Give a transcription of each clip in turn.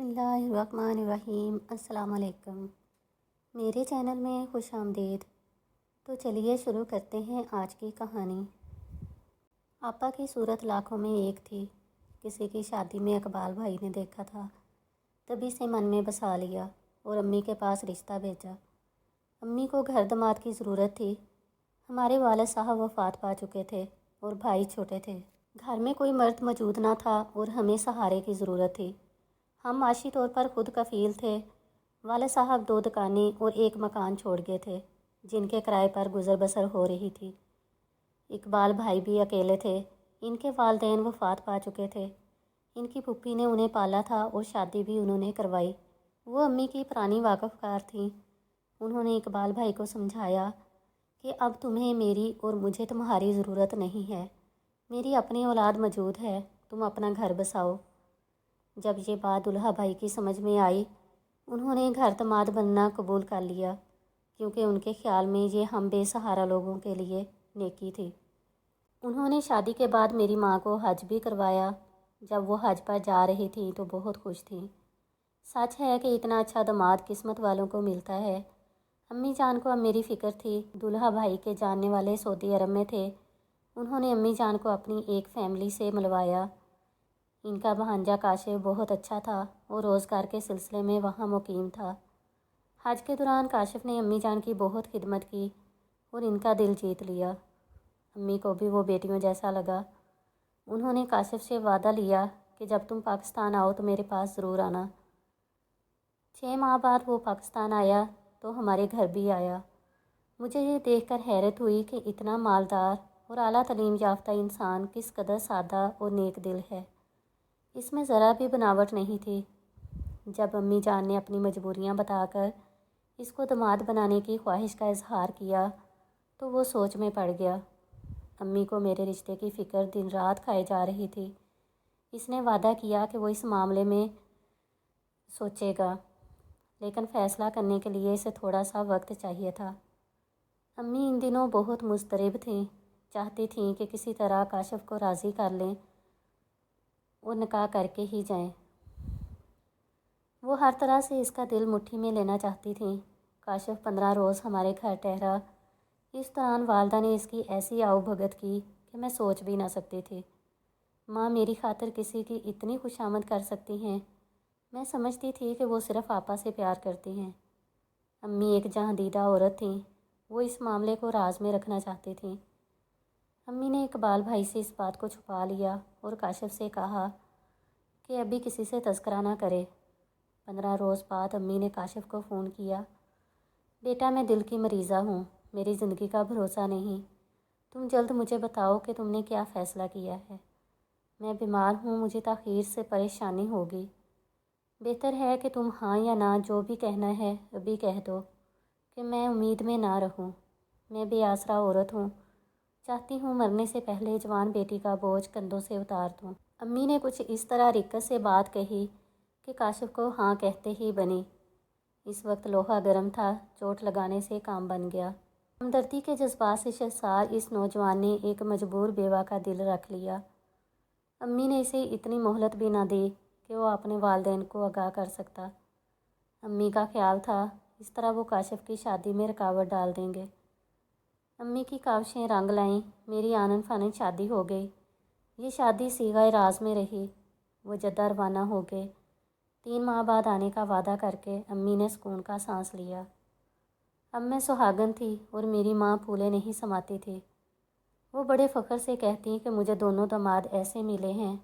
بسم اللہ الرحمن الرحیم۔ السلام علیکم، میرے چینل میں خوش آمدید۔ تو چلیے شروع کرتے ہیں آج کی کہانی۔ آپا کی صورت لاکھوں میں ایک تھی۔ کسی کی شادی میں اقبال بھائی نے دیکھا تھا، تبھی سے من میں بسا لیا اور امی کے پاس رشتہ بھیجا۔ امی کو گھر داماد کی ضرورت تھی۔ ہمارے والد صاحب وفات پا چکے تھے اور بھائی چھوٹے تھے۔ گھر میں کوئی مرد موجود نہ تھا اور ہمیں سہارے کی ضرورت تھی۔ ہم معاشی طور پر خود کفیل تھے۔ والد صاحب 2 دکانیں اور 1 مکان چھوڑ گئے تھے جن کے کرائے پر گزر بسر ہو رہی تھی۔ اقبال بھائی بھی اکیلے تھے۔ ان کے والدین وفات پا چکے تھے۔ ان کی پھوپھی نے انہیں پالا تھا اور شادی بھی انہوں نے کروائی۔ وہ امی کی پرانی واقف کار تھیں۔ انہوں نے اقبال بھائی کو سمجھایا کہ اب تمہیں میری اور مجھے تمہاری ضرورت نہیں ہے۔ میری اپنی اولاد موجود ہے، تم اپنا گھر بساؤ۔ جب یہ بات دلہا بھائی کی سمجھ میں آئی، انہوں نے گھر داماد بننا قبول کر لیا، کیونکہ ان کے خیال میں یہ ہم بے سہارا لوگوں کے لیے نیکی تھی۔ انہوں نے شادی کے بعد میری ماں کو حج بھی کروایا۔ جب وہ حج پر جا رہی تھی تو بہت خوش تھیں۔ سچ ہے کہ اتنا اچھا داماد قسمت والوں کو ملتا ہے۔ امی جان کو اب میری فکر تھی۔ دلہا بھائی کے جاننے والے سعودی عرب میں تھے۔ انہوں نے امی جان کو اپنی ایک فیملی سے ملوایا۔ ان کا بھانجا کاشف بہت اچھا تھا اور روزگار کے سلسلے میں وہاں مقیم تھا۔ حج کے دوران کاشف نے امی جان کی بہت خدمت کی اور ان کا دل جیت لیا۔ امی کو بھی وہ بیٹیوں جیسا لگا۔ انہوں نے کاشف سے وعدہ لیا کہ جب تم پاکستان آؤ تو میرے پاس ضرور آنا۔ 6 ماہ بعد وہ پاکستان آیا تو ہمارے گھر بھی آیا۔ مجھے یہ دیکھ کر حیرت ہوئی کہ اتنا مالدار اور اعلیٰ تعلیم یافتہ انسان کس قدر سادہ اور نیک دل ہے۔ اس میں ذرا بھی بناوٹ نہیں تھی۔ جب امی جان نے اپنی مجبوریاں بتا کر اس کو داماد بنانے کی خواہش کا اظہار کیا تو وہ سوچ میں پڑ گیا۔ امی کو میرے رشتے کی فکر دن رات کھائے جا رہی تھی۔ اس نے وعدہ کیا کہ وہ اس معاملے میں سوچے گا، لیکن فیصلہ کرنے کے لیے اسے تھوڑا سا وقت چاہیے تھا۔ امی ان دنوں بہت مضطرب تھیں، چاہتی تھیں کہ کسی طرح کاشف کو راضی کر لیں اور نکاح کر کے ہی جائیں۔ وہ ہر طرح سے اس کا دل مٹھی میں لینا چاہتی تھیں۔ کاشف 15 روز ہمارے گھر ٹھہرا۔ اس دوران والدہ نے اس کی ایسی آؤ بھگت کی کہ میں سوچ بھی نہ سکتی تھی۔ ماں میری خاطر کسی کی اتنی خوشامد کر سکتی ہیں؟ میں سمجھتی تھی کہ وہ صرف آپا سے پیار کرتی ہیں۔ امی ایک جہاں دیدہ عورت تھیں، وہ اس معاملے کو راز میں رکھنا چاہتی تھیں۔ امی نے اقبال بھائی سے اس بات کو چھپا لیا اور کاشف سے کہا کہ ابھی کسی سے تذکرہ نہ کرے۔ 15 روز بعد امی نے کاشف کو فون کیا۔ بیٹا، میں دل کی مریضہ ہوں، میری زندگی کا بھروسہ نہیں۔ تم جلد مجھے بتاؤ کہ تم نے کیا فیصلہ کیا ہے۔ میں بیمار ہوں، مجھے تاخیر سے پریشانی ہوگی۔ بہتر ہے کہ تم ہاں یا نہ جو بھی کہنا ہے ابھی کہہ دو کہ میں امید میں نہ رہوں۔ میں بے آسرا عورت ہوں، چاہتی ہوں مرنے سے پہلے جوان بیٹی کا بوجھ کندھوں سے اتار دوں۔ امی نے کچھ اس طرح رکت سے بات کہی کہ کاشف کو ہاں کہتے ہی بنی۔ اس وقت لوہا گرم تھا، چوٹ لگانے سے کام بن گیا۔ ہمدردی کے جذبات سے شرسار اس نوجوان نے ایک مجبور بیوہ کا دل رکھ لیا۔ امی نے اسے اتنی مہلت بھی نہ دی کہ وہ اپنے والدین کو آگاہ کر سکتا۔ امی کا خیال تھا اس طرح وہ کاشف کی شادی میں رکاوٹ ڈال دیں گے۔ امی کی کاوشیں رنگ لائیں، میری آنن فانن شادی ہو گئی۔ یہ شادی صیغہ راز میں رہی۔ وہ جدہ روانہ ہو گئے۔ 3 ماہ بعد آنے کا وعدہ کر کے امی نے سکون کا سانس لیا۔ اب میں سہاگن تھی اور میری ماں پھولے نہیں سماتی تھی۔ وہ بڑے فخر سے کہتی کہ مجھے دونوں داماد ایسے ملے ہیں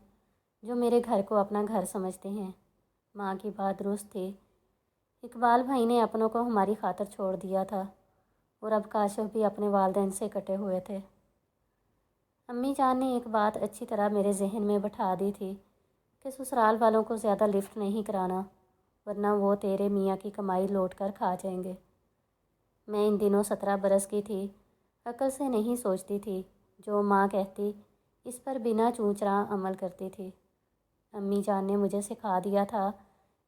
جو میرے گھر کو اپنا گھر سمجھتے ہیں۔ ماں کی بات درست تھی۔ اقبال بھائی نے اپنوں کو ہماری خاطر چھوڑ دیا تھا اور اب کاشف بھی اپنے والدین سے کٹے ہوئے تھے۔ امی جان نے ایک بات اچھی طرح میرے ذہن میں بٹھا دی تھی کہ سسرال والوں کو زیادہ لفٹ نہیں کرانا، ورنہ وہ تیرے میاں کی کمائی لوٹ کر کھا جائیں گے۔ میں ان دنوں 17 برس کی تھی، عقل سے نہیں سوچتی تھی، جو ماں کہتی اس پر بنا چوں چراں عمل کرتی تھی۔ امی جان نے مجھے سکھا دیا تھا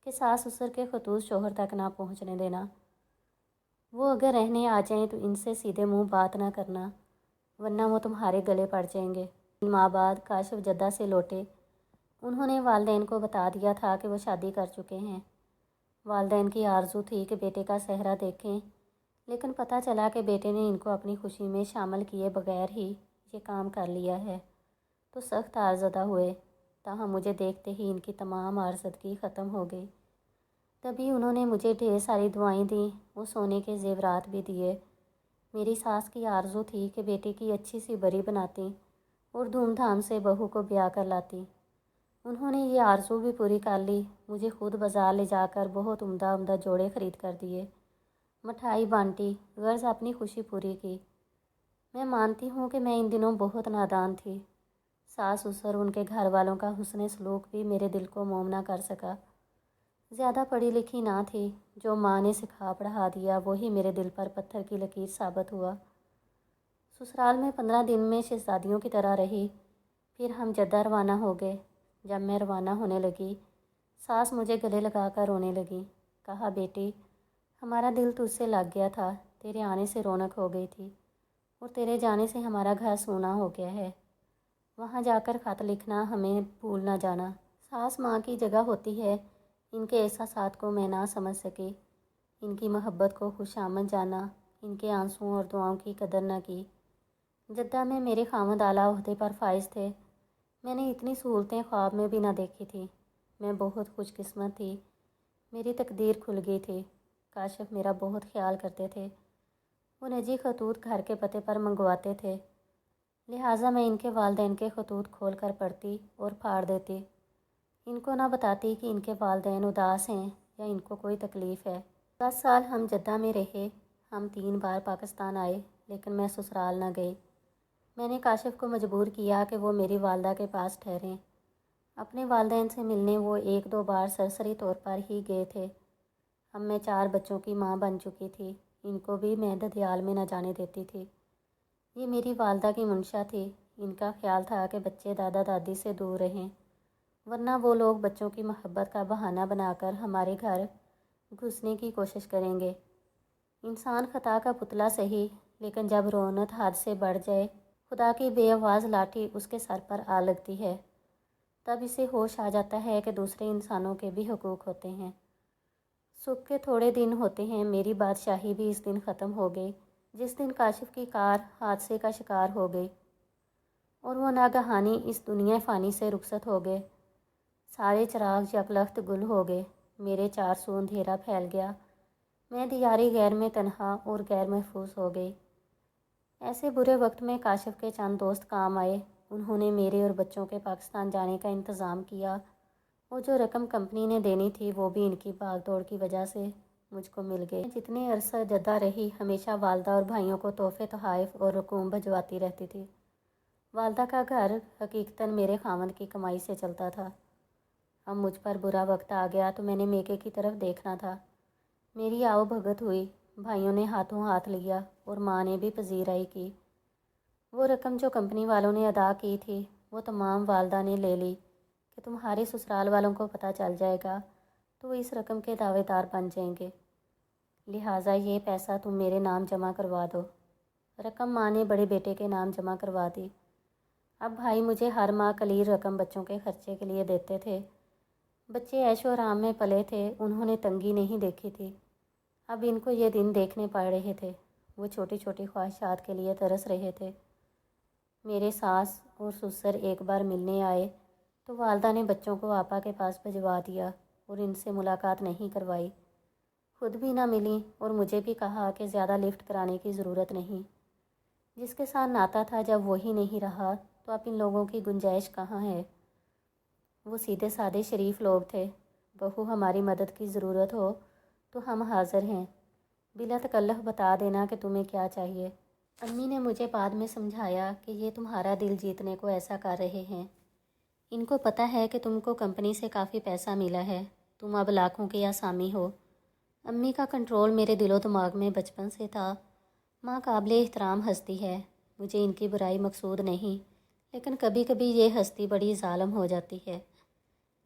کہ ساس سسر کے خطوط شوہر تک نہ پہنچنے دینا۔ وہ اگر رہنے آ جائیں تو ان سے سیدھے منہ بات نہ کرنا، ورنہ وہ تمہارے گلے پڑ جائیں گے۔ 3 ماہ بعد کاشف جدہ سے لوٹے۔ انہوں نے والدین کو بتا دیا تھا کہ وہ شادی کر چکے ہیں۔ والدین کی آرزو تھی کہ بیٹے کا صحرا دیکھیں، لیکن پتہ چلا کہ بیٹے نے ان کو اپنی خوشی میں شامل کیے بغیر ہی یہ کام کر لیا ہے، تو سخت آرزدہ ہوئے۔ تاہم مجھے دیکھتے ہی ان کی تمام آرزدگی ختم ہو گئی۔ تبھی انہوں نے مجھے ڈھیر ساری دعائیں دیں، وہ سونے کے زیورات بھی دیے۔ میری ساس کی آرزو تھی کہ بیٹے کی اچھی سی بری بناتی اور دھوم دھام سے بہو کو بیاہ کر لاتی۔ انہوں نے یہ آرزو بھی پوری کر لی، مجھے خود بازار لے جا کر بہت عمدہ عمدہ جوڑے خرید کر دیے، مٹھائی بانٹی، غرض اپنی خوشی پوری کی۔ میں مانتی ہوں کہ میں ان دنوں بہت نادان تھی۔ ساس سسر ان کے گھر والوں کا حسن سلوک بھی میرے دل کو موم نہ کر سکا۔ زیادہ پڑھی لکھی نہ تھی، جو ماں نے سکھا پڑھا دیا وہی میرے دل پر پتھر کی لکیر ثابت ہوا۔ سسرال میں 15 دن میں شہزادیوں کی طرح رہی، پھر ہم جدہ روانہ ہو گئے۔ جب میں روانہ ہونے لگی، ساس مجھے گلے لگا کر رونے لگی۔ کہا، بیٹی، ہمارا دل تجھ سے لگ گیا تھا، تیرے آنے سے رونق ہو گئی تھی، اور تیرے جانے سے ہمارا گھر سونا ہو گیا ہے۔ وہاں جا کر خط لکھنا، ہمیں بھول نہ جانا۔ ساس ماں کی جگہ ہوتی ہے، ان کے احساسات کو میں نہ سمجھ سکی، ان کی محبت کو خوش آمد جانا، ان کے آنسوؤں اور دعاؤں کی قدر نہ کی۔ جدہ میں میرے خاوند اعلیٰ عہدے پر فائز تھے۔ میں نے اتنی سہولتیں خواب میں بھی نہ دیکھی تھی۔ میں بہت خوش قسمت تھی، میری تقدیر کھل گئی تھی۔ کاشف میرا بہت خیال کرتے تھے، وہ نجی خطوط گھر کے پتے پر منگواتے تھے، لہٰذا میں ان کے والدین کے خطوط کھول کر پڑھتی اور پھاڑ دیتی۔ ان کو نہ بتاتی کہ ان کے والدین اداس ہیں یا ان کو کوئی تکلیف ہے۔ 10 سال ہم جدہ میں رہے، ہم 3 بار پاکستان آئے، لیکن میں سسرال نہ گئی۔ میں نے کاشف کو مجبور کیا کہ وہ میری والدہ کے پاس ٹھہریں۔ اپنے والدین سے ملنے وہ 1-2 بار سرسری طور پر ہی گئے تھے۔ اب میں 4 بچوں کی ماں بن چکی تھی، ان کو بھی میں ددیال میں نہ جانے دیتی تھی۔ یہ میری والدہ کی منشا تھی، ان کا خیال تھا کہ بچے دادا دادی سے دور رہیں، ورنہ وہ لوگ بچوں کی محبت کا بہانہ بنا کر ہمارے گھر گھسنے کی کوشش کریں گے۔ انسان خطا کا پتلا سہی، لیکن جب رونت حد سے بڑھ جائے، خدا کی بے آواز لاٹھی اس کے سر پر آ لگتی ہے، تب اسے ہوش آ جاتا ہے کہ دوسرے انسانوں کے بھی حقوق ہوتے ہیں۔ سکھ کے تھوڑے دن ہوتے ہیں، میری بادشاہی بھی اس دن ختم ہو گئی جس دن کاشف کی کار حادثے کا شکار ہو گئی اور وہ ناگہانی اس دنیا فانی سے رخصت ہو گئے۔ سارے چراغ یکلخت گل ہو گئے، میرے 4 سو اندھیرا پھیل گیا، میں دیاری غیر میں تنہا اور غیر محفوظ ہو گئی۔ ایسے برے وقت میں کاشف کے چند دوست کام آئے، انہوں نے میرے اور بچوں کے پاکستان جانے کا انتظام کیا، اور جو رقم کمپنی نے دینی تھی وہ بھی ان کی بھاگ دوڑ کی وجہ سے مجھ کو مل گئی۔ جتنے عرصہ جدہ رہی، ہمیشہ والدہ اور بھائیوں کو تحفے تحائف اور رقوم بھجواتی رہتی تھی۔ والدہ کا گھر حقیقتاً میرے خاوند کی کمائی سے چلتا تھا۔ اب مجھ پر برا وقت آ گیا تو میں نے میکے کی طرف دیکھنا تھا۔ میری آؤ بھگت ہوئی، بھائیوں نے ہاتھوں ہاتھ لیا اور ماں نے بھی پذیرائی کی۔ وہ رقم جو کمپنی والوں نے ادا کی تھی وہ تمام والدہ نے لے لی کہ تمہارے سسرال والوں کو پتہ چل جائے گا تو وہ اس رقم کے دعوے دار بن جائیں گے، لہٰذا یہ پیسہ تم میرے نام جمع کروا دو۔ رقم ماں نے بڑے بیٹے کے نام جمع کروا دی۔ اب بھائی مجھے ہر ماہ قلیل رقم بچوں کے خرچے کے لیے دیتے تھے۔ بچے عیش و آرام میں پلے تھے، انہوں نے تنگی نہیں دیکھی تھی۔ اب ان کو یہ دن دیکھنے پڑ رہے تھے، وہ چھوٹی چھوٹی خواہشات کے لیے ترس رہے تھے۔ میرے ساس اور سسر ایک بار ملنے آئے تو والدہ نے بچوں کو آپا کے پاس بھجوا دیا اور ان سے ملاقات نہیں کروائی، خود بھی نہ ملیں اور مجھے بھی کہا کہ زیادہ لفٹ کرانے کی ضرورت نہیں۔ جس کے ساتھ ناتا تھا جب وہی نہیں رہا تو اب ان لوگوں کی گنجائش کہاں ہے؟ وہ سیدھے سادے شریف لوگ تھے۔ بہو ہماری مدد کی ضرورت ہو تو ہم حاضر ہیں، بلا تکلف بتا دینا کہ تمہیں کیا چاہیے۔ امی نے مجھے بعد میں سمجھایا کہ یہ تمہارا دل جیتنے کو ایسا کر رہے ہیں، ان کو پتہ ہے کہ تم کو کمپنی سے کافی پیسہ ملا ہے، تم اب لاکھوں کے آسامی ہو۔ امی کا کنٹرول میرے دل و دماغ میں بچپن سے تھا۔ ماں قابل احترام ہستی ہے، مجھے ان کی برائی مقصود نہیں، لیکن کبھی کبھی یہ ہستی بڑی ظالم ہو جاتی ہے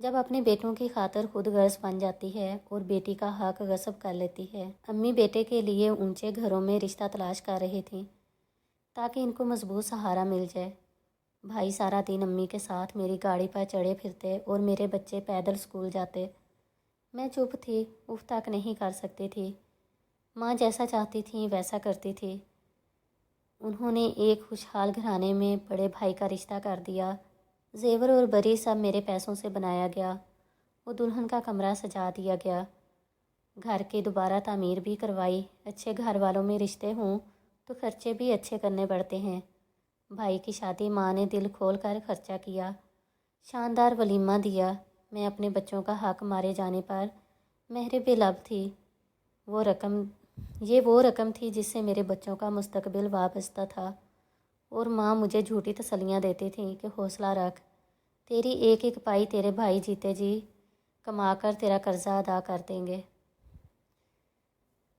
جب اپنے بیٹوں کی خاطر خود غرض بن جاتی ہے اور بیٹی کا حق غصب کر لیتی ہے۔ امی بیٹے کے لیے اونچے گھروں میں رشتہ تلاش کر رہی تھیں تاکہ ان کو مضبوط سہارا مل جائے۔ بھائی سارا دن امی کے ساتھ میری گاڑی پر چڑھے پھرتے اور میرے بچے پیدل اسکول جاتے۔ میں چپ تھی، اف تک نہیں کر سکتی تھی۔ ماں جیسا چاہتی تھیں ویسا کرتی تھی۔ انہوں نے ایک خوشحال گھرانے میں بڑے بھائی کا رشتہ کر دیا۔ زیور اور بری سب میرے پیسوں سے بنایا گیا۔ وہ دلہن کا کمرہ سجا دیا گیا۔ گھر کی دوبارہ تعمیر بھی کروائی۔ اچھے گھر والوں میں رشتے ہوں تو خرچے بھی اچھے کرنے پڑتے ہیں۔ بھائی کی شادی ماں نے دل کھول کر خرچہ کیا، شاندار ولیمہ دیا۔ میں اپنے بچوں کا حق مارے جانے پر مہر بے لب تھی۔ وہ رقم تھی جس سے میرے بچوں کا مستقبل وابستہ تھا، اور ماں مجھے جھوٹی تسلیاں دیتی تھیں کہ حوصلہ رکھ، تیری ایک ایک پائی تیرے بھائی جیتے جی کما کر تیرا قرضہ ادا کر دیں گے۔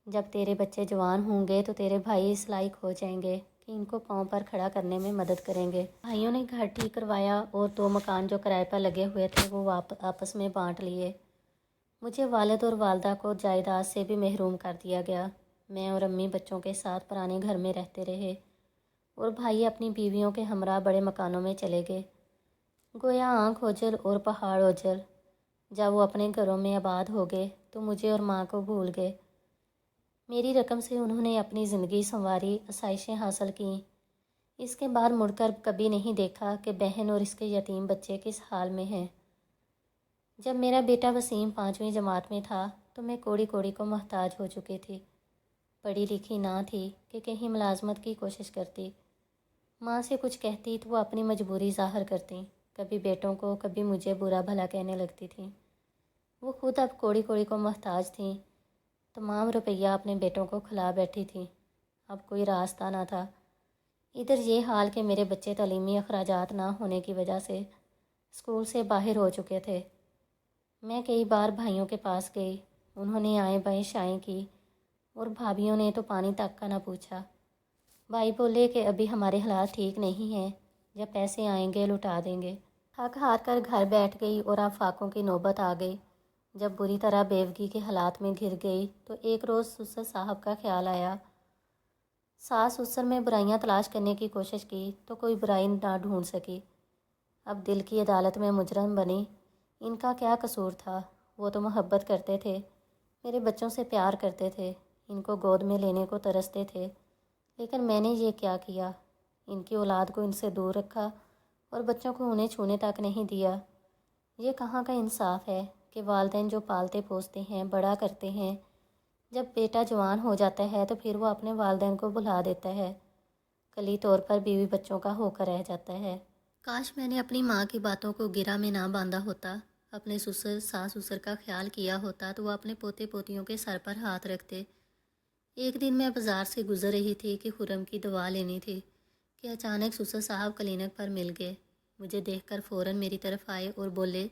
جب تیرے بچے جوان ہوں گے تو تیرے بھائی اس لائق ہو جائیں گے کہ ان کو پاؤں پر کھڑا کرنے میں مدد کریں گے۔ بھائیوں نے گھر ٹھیک کروایا اور 2 مکان جو کرائے پر لگے ہوئے تھے وہ آپس میں بانٹ لیے۔ مجھے والد اور والدہ کو جائیداد سے بھی محروم کر دیا گیا۔ میں اور امی بچوں کے ساتھ پرانے گھر میں رہتے رہے اور بھائی اپنی بیویوں کے ہمراہ بڑے مکانوں میں چلے گئے۔ گویا آنکھ اوجھل اور پہاڑ اوجھل۔ جب وہ اپنے گھروں میں آباد ہو گئے تو مجھے اور ماں کو بھول گئے۔ میری رقم سے انہوں نے اپنی زندگی سنواری، آسائشیں حاصل کیں۔ اس کے بعد مڑ کر کبھی نہیں دیکھا کہ بہن اور اس کے یتیم بچے کس حال میں ہیں۔ جب میرا بیٹا وسیم 5ویں جماعت میں تھا تو میں کوڑی کوڑی کو محتاج ہو چکی تھی۔ پڑھی لکھی نہ تھی کہ کہیں ملازمت کی کوشش کرتی۔ ماں سے کچھ کہتی تو وہ اپنی مجبوری ظاہر کرتی، کبھی بیٹوں کو کبھی مجھے برا بھلا کہنے لگتی تھیں۔ وہ خود اب کوڑی کوڑی کو محتاج تھیں۔ تمام روپیہ اپنے بیٹوں کو کھلا بیٹھی تھیں۔ اب کوئی راستہ نہ تھا۔ ادھر یہ حال کہ میرے بچے تعلیمی اخراجات نہ ہونے کی وجہ سے اسکول سے باہر ہو چکے تھے۔ میں کئی بار بھائیوں کے پاس گئی، انہوں نے آئیں بائیں شائیں کی اور بھابھیوں نے تو پانی تک کا نہ پوچھا۔ بھائی بولے کہ ابھی ہمارے حالات ٹھیک نہیں ہیں، جب پیسے آئیں گے لوٹا دیں گے۔ تھک ہار کر گھر بیٹھ گئی اور اب فاقوں کی نوبت آ گئی۔ جب بری طرح بیوگی کے حالات میں گھر گئی تو ایک روز سسر صاحب کا خیال آیا۔ ساس سسر میں برائیاں تلاش کرنے کی کوشش کی تو کوئی برائی نہ ڈھونڈ سکی۔ اب دل کی عدالت میں مجرم بنی۔ ان کا کیا قصور تھا؟ وہ تو محبت کرتے تھے، میرے بچوں سے پیار کرتے تھے، ان کو گود میں لینے کو ترستے تھے، لیکن میں نے یہ کیا کیا؟ ان کی اولاد کو ان سے دور رکھا اور بچوں کو انہیں چھونے تک نہیں دیا۔ یہ کہاں کا انصاف ہے کہ والدین جو پالتے پوستے ہیں، بڑا کرتے ہیں، جب بیٹا جوان ہو جاتا ہے تو پھر وہ اپنے والدین کو بھلا دیتا ہے، کلی طور پر بیوی بچوں کا ہو کر رہ جاتا ہے۔ کاش میں نے اپنی ماں کی باتوں کو گرہ میں نہ باندھا ہوتا، اپنے سسر ساس سسر کا خیال کیا ہوتا تو وہ اپنے پوتے پوتیوں کے سر پر ہاتھ رکھتے۔ ایک دن میں بازار سے گزر رہی تھی کہ خرم کی دوا لینی تھی کہ اچانک سسر صاحب کلینک پر مل گئے۔ مجھے دیکھ کر فوراً میری طرف آئے اور بولے،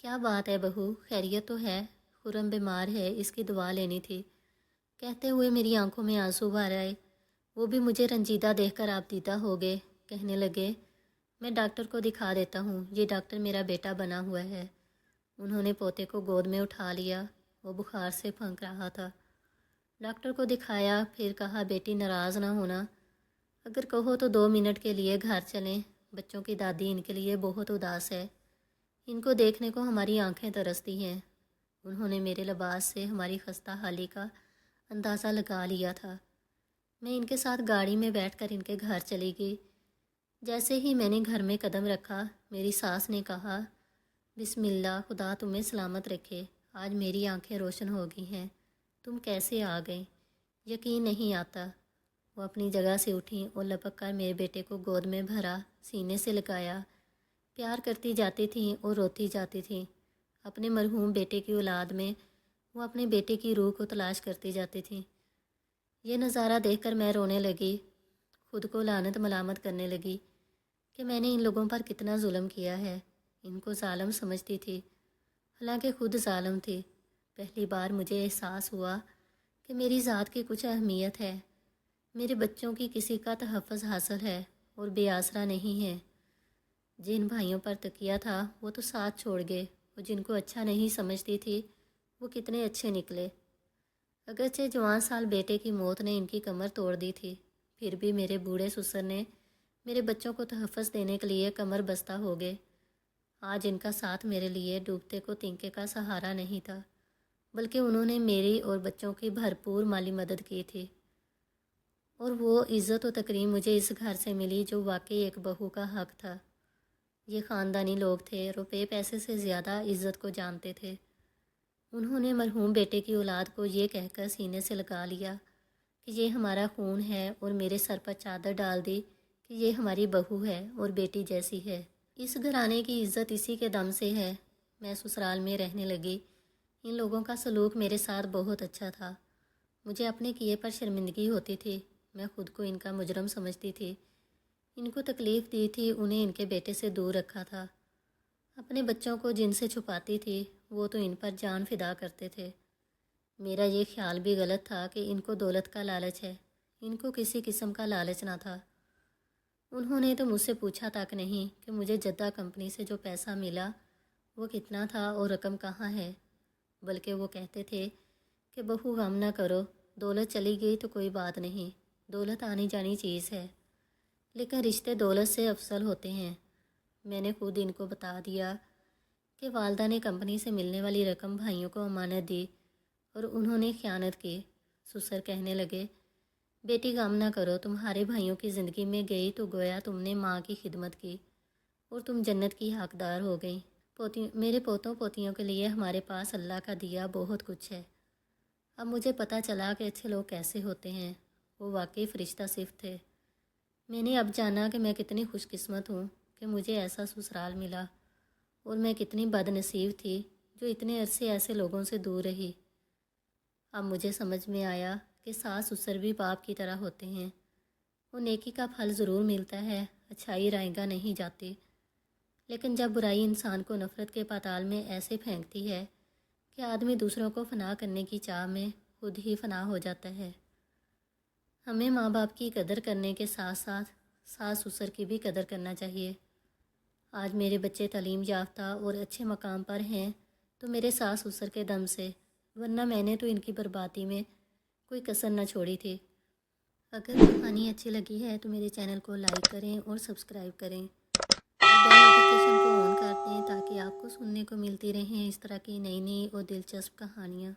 کیا بات ہے بہو، خیریت تو ہے؟ خرم بیمار ہے، اس کی دوا لینی تھی۔ کہتے ہوئے میری آنکھوں میں آنسو بھر آئے۔ وہ بھی مجھے رنجیدہ دیکھ کر آبدیدہ ہو گئے۔ کہنے لگے، میں ڈاکٹر کو دکھا دیتا ہوں، یہ ڈاکٹر میرا بیٹا بنا ہوا ہے۔ انہوں نے پوتے کو گود میں اٹھا لیا، وہ بخار سے پھنک رہا تھا۔ ڈاکٹر کو دکھایا، پھر کہا، بیٹی ناراض نہ ہونا، اگر کہو تو 2 منٹ کے لیے گھر چلیں، بچوں کی دادی ان کے لیے بہت اداس ہے، ان کو دیکھنے کو ہماری آنکھیں ترستی ہیں۔ انہوں نے میرے لباس سے ہماری خستہ حالی کا اندازہ لگا لیا تھا۔ میں ان کے ساتھ گاڑی میں بیٹھ کر ان کے گھر چلی گئی۔ جیسے ہی میں نے گھر میں قدم رکھا، میری ساس نے کہا، بسم اللہ، خدا تمہیں سلامت رکھے، آج میری آنکھیں روشن ہو گئی ہیں، تم کیسے آ گئیں؟ یقین نہیں آتا۔ وہ اپنی جگہ سے اٹھیں اور لپک کر میرے بیٹے کو گود میں بھرا، سینے سے لگایا، پیار کرتی جاتی تھیں اور روتی جاتی تھیں۔ اپنے مرحوم بیٹے کی اولاد میں وہ اپنے بیٹے کی روح کو تلاش کرتی جاتی تھیں۔ یہ نظارہ دیکھ کر میں رونے لگی، خود کو لعنت ملامت کرنے لگی کہ میں نے ان لوگوں پر کتنا ظلم کیا ہے۔ ان کو ظالم سمجھتی تھی، حالانکہ خود ظالم تھی۔ پہلی بار مجھے احساس ہوا کہ میری ذات کی کچھ اہمیت ہے، میرے بچوں کی کسی کا تحفظ حاصل ہے اور بے آسرا نہیں ہے۔ جن بھائیوں پر تکیہ تھا وہ تو ساتھ چھوڑ گئے، اور جن کو اچھا نہیں سمجھتی تھی وہ کتنے اچھے نکلے۔ اگرچہ جوان سال بیٹے کی موت نے ان کی کمر توڑ دی تھی، پھر بھی میرے بوڑھے سسر نے میرے بچوں کو تحفظ دینے کے لیے کمر بستہ ہو گئے۔ آج ان کا ساتھ میرے لیے ڈوبتے کو تنکے کا سہارا نہیں تھا، بلکہ انہوں نے میری اور بچوں کی بھرپور مالی مدد کی تھی، اور وہ عزت و تکریم مجھے اس گھر سے ملی جو واقعی ایک بہو کا حق تھا۔ یہ خاندانی لوگ تھے، روپے پیسے سے زیادہ عزت کو جانتے تھے۔ انہوں نے مرحوم بیٹے کی اولاد کو یہ کہہ کر سینے سے لگا لیا کہ یہ ہمارا خون ہے، اور میرے سر پر چادر ڈال دی کہ یہ ہماری بہو ہے اور بیٹی جیسی ہے۔ اس گھرانے کی عزت اسی کے دم سے ہے۔ میں سسرال میں رہنے لگی۔ ان لوگوں کا سلوک میرے ساتھ بہت اچھا تھا۔ مجھے اپنے کیے پر شرمندگی ہوتی تھی۔ میں خود کو ان کا مجرم سمجھتی تھی۔ ان کو تکلیف دی تھی، انہیں ان کے بیٹے سے دور رکھا تھا۔ اپنے بچوں کو جن سے چھپاتی تھی، وہ تو ان پر جان فدا کرتے تھے۔ میرا یہ خیال بھی غلط تھا کہ ان کو دولت کا لالچ ہے۔ ان کو کسی قسم کا لالچ نہ تھا۔ انہوں نے تو مجھ سے پوچھا تک نہیں کہ مجھے جدہ کمپنی سے جو پیسہ ملا وہ کتنا تھا اور رقم کہاں ہے، بلکہ وہ کہتے تھے کہ بہو غم نہ کرو، دولت چلی گئی تو کوئی بات نہیں، دولت آنی جانی چیز ہے، لیکن رشتے دولت سے افضل ہوتے ہیں۔ میں نے خود ان کو بتا دیا کہ والدہ نے کمپنی سے ملنے والی رقم بھائیوں کو امانت دی اور انہوں نے خیانت کی۔ سسر کہنے لگے، بیٹی غم نہ کرو، تمہارے بھائیوں کی زندگی میں گئی تو گویا تم نے ماں کی خدمت کی اور تم جنت کی حقدار ہو گئی۔ میرے پوتوں پوتیوں کے لیے ہمارے پاس اللہ کا دیا بہت کچھ ہے۔ اب مجھے پتہ چلا کہ اچھے لوگ کیسے ہوتے ہیں۔ وہ واقعی فرشتہ صفت تھے۔ میں نے اب جانا کہ میں کتنی خوش قسمت ہوں کہ مجھے ایسا سسرال ملا، اور میں کتنی بد نصیب تھی جو اتنے عرصے ایسے لوگوں سے دور رہی۔ اب مجھے سمجھ میں آیا کہ ساس سسر بھی باپ کی طرح ہوتے ہیں۔ وہ نیکی کا پھل ضرور ملتا ہے، اچھائی رائیگاں نہیں جاتی، لیکن جب برائی انسان کو نفرت کے پاتال میں ایسے پھینکتی ہے کہ آدمی دوسروں کو فنا کرنے کی چاہ میں خود ہی فنا ہو جاتا ہے۔ ہمیں ماں باپ کی قدر کرنے کے ساتھ ساتھ ساس سسر کی بھی قدر کرنا چاہیے۔ آج میرے بچے تعلیم یافتہ اور اچھے مقام پر ہیں تو میرے ساس سسر کے دم سے، ورنہ میں نے تو ان کی بربادی میں کوئی کسر نہ چھوڑی تھی۔ اگر کہانی اچھی لگی ہے تو میرے چینل کو لائک کریں اور سبسکرائب کریں، اور بیل نوٹیفیکیشن کو آن کر دیں تاکہ آپ کو سننے کو ملتی رہیں اس طرح کی نئی نئی اور دلچسپ کہانیاں۔